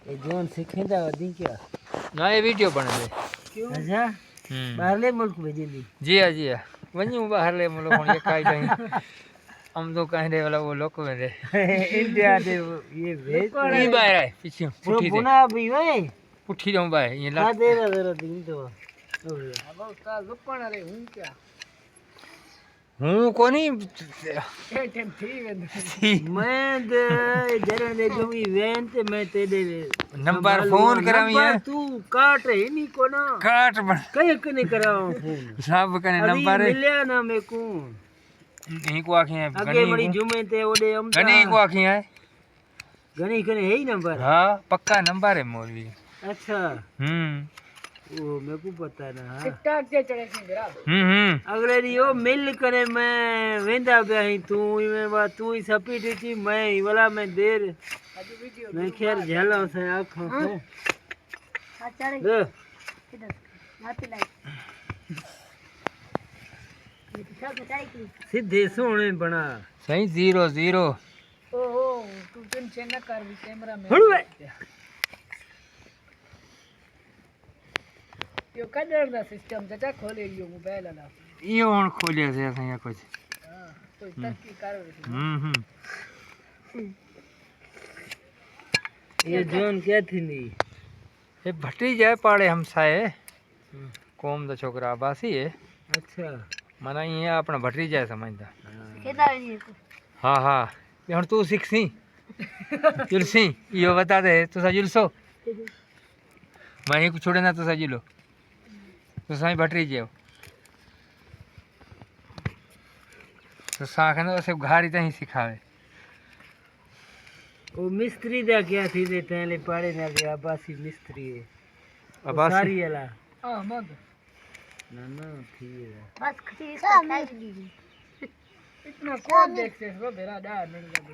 ये जोन सिखेंदा दी क्या ना ये वीडियो बने दे क्यों अच्छा बाहरले मुल्क भेजी दी जी हाँ वन्यू बाहर ले मुल्क होने ये काई जाए हम तो कहीं दे वाला वो लोग में दे इंडिया दे ये भेज ये बाहर है पीछे जो पुठी दे बुना भी वे पुठी जाऊँ बाहर ये ला लात दे रहा जरा दिन तो अब उसका गुप्पन अरे हूं क्या हूँ कोनी टेम ठीक मैं दे जरा दे गमी वैन ते मैं तेरे नंबर फोन करावी है तू काट है नहीं को ना काट बन कहीं कने कराऊं फोन सब कने नंबर है मिलिया ना मैं को यहीं को आँखें हैं आगे बड़ी जुमे ते ओडे हम गनी को आँखें हैं गनी कने है ही नंबर हाँ पक्का नंबर है मौलवी अच्छा वो मेरे को पता ना टिकटॉक से चढ़े से मेरा अगले रियो मिल करे मैं वेंदा पे ही तू ही मैं बात तू ही सपी टीची मैं ही वाला मैं देर मैं खैर झला से आँखों को हां चढ़े किधर नाती लाइट सीधे सोने बना सही 0-0 ओहो तू टेंशन न कर भी कैमरा में यो कदर दा सिस्टम जटा खोले लियो मोबाइल वाला ये और खोलिया से ऐसा कुछ हां कोई तरक्की कर ये जोन क्या थी नी ये भटी जाए पाड़े हमसाए कोम दा छोकरा आबासी है अच्छा मना ये अपना भटी जाए समझदा केदा है हाँ हाँ ये हुन तू सीखसी जुलसी यो बता दे तुसा जुलसो मैं ही छोड़े ना तुसा जुलो तुसा ही भटरी जाओ तो साखन तो सिर्फ घारी तही सिखावे वो मिस्त्री दा क्या थी दे पहले पाड़े ना के आबासी मिस्त्री है आबासी सारी वाला अहमद ना थी बस खती इतना कौन देखते हो मेरा डा नहीं लग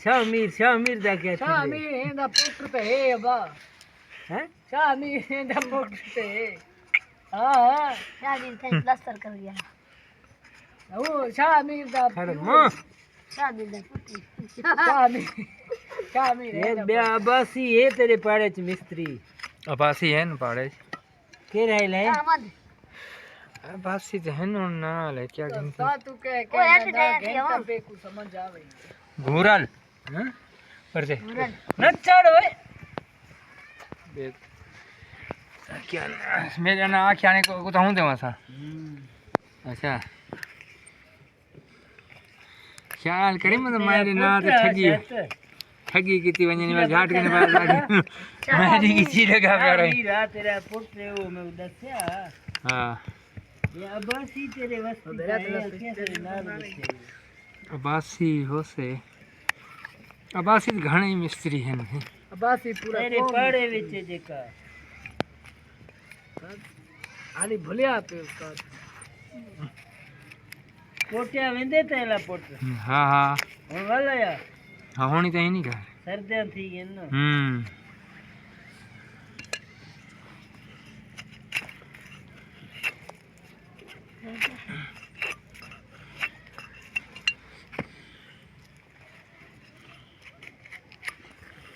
शामीर दा क्या थी शामीर है दा पुत्र पे है बा हैं शामीर है दा पुत्र पे है हां शामीर थे प्लास्टर कर दिया वो शामीर दा शामीर दा पुत्र शामीर है बे आबासी है तेरे पाड़े च मिस्त्री आबासी है न पाड़े के रहले अहमद आबासी तो है ना ले क्या तो तू के घंटा पे को समझ आवे घूरल हैं पर से न चढ़ ओए क्या मेरे ना आँख आने को तो हूँ दे वहाँ अच्छा ख्याल करी मतलब मेरे ना तो ठगी की थी वंजनी में झाट के बाद लागी मेरी किसी लगा पे रही तेरा पुत्र वो मैं दसया हाँ ये अबासी तेरे वस्त अबासी हो से अबासी घणे ही मिस्त्री है नहीं अबासी पूरा तेरे पाड़े विच जेका आली भुलिया पे उसका कोटिया वेंदे तेला पुट हाँ हाँ हो वाला या हाँ होनी तो ही नहीं घर सर्दियां थी गई ना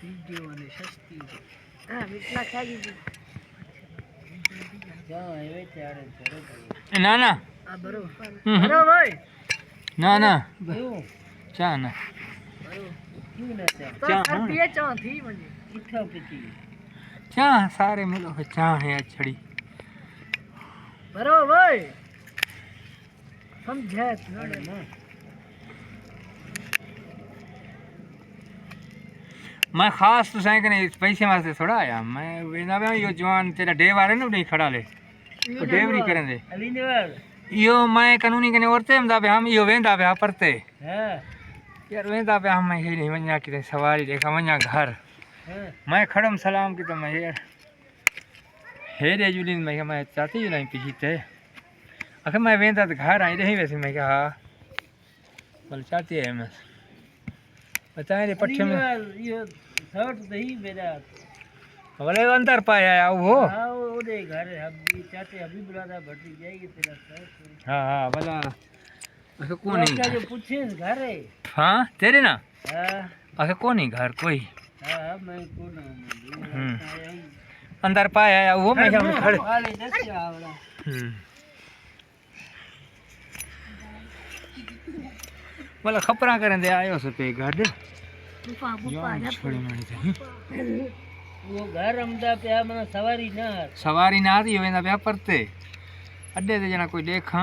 वीडियो वाले सस्ती हां इतना खाई दी जा ये चारे ना ना आ बरो बरो भाई ना क्यों चा ना क्यों ना चा सर्दी है चा थी मुझे किथा पीती चा सारे मिलो चा है छड़ी बरो भाई समझे ना मैं खास तो साइकिल नहीं पैसे वास्ते थोड़ा आया मैं वेना में यो जवान तेरा डेव आ रहे ना नहीं खड़ा ले तो डेव नहीं करें दे यो मैं कानूनी कने औरते हम यो वेंदा पे परते यार वेंदा पे हम ही नहीं वन्या कि सवारी देखा वन्या घर मैं खड़म सलाम की तो मैं यार हेरे जुलिन मैं चाहती हूँ नहीं पीछे आखिर मैं वेंदा तो घर आई रही वैसे मैं क्या हाँ बोल चाहती है मैं बताए रे पट्टे में शर्ट दही मेरा बोले अंदर पाया वो हां वो दे घर अभी चाहते अभी बुलादा भट्टी जाएगी तेरा शर्ट हां बोला अच्छा कौन है जो पूछे घर है हां तेरे ना हां अच्छा कौन है घर कोई हाँ मैं कौन अंदर पाया आया वो मैं हम खड़े वाले दस आवड़ा बोला खपरा करें दे आयो से पे गाड वो घर अमदा पे मने सवारी ना सवारी ना आती वेंदा पे परते अड्डे ते जना कोई देखा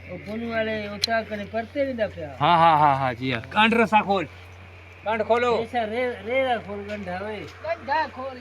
वो पुन वाले उता करे परते नहीं दा पे हाँ हाँ हाँ हाँ जी कांड रसा खोल कांड खोलो ऐसा रे रे खोल गंढा वे गंढा खोल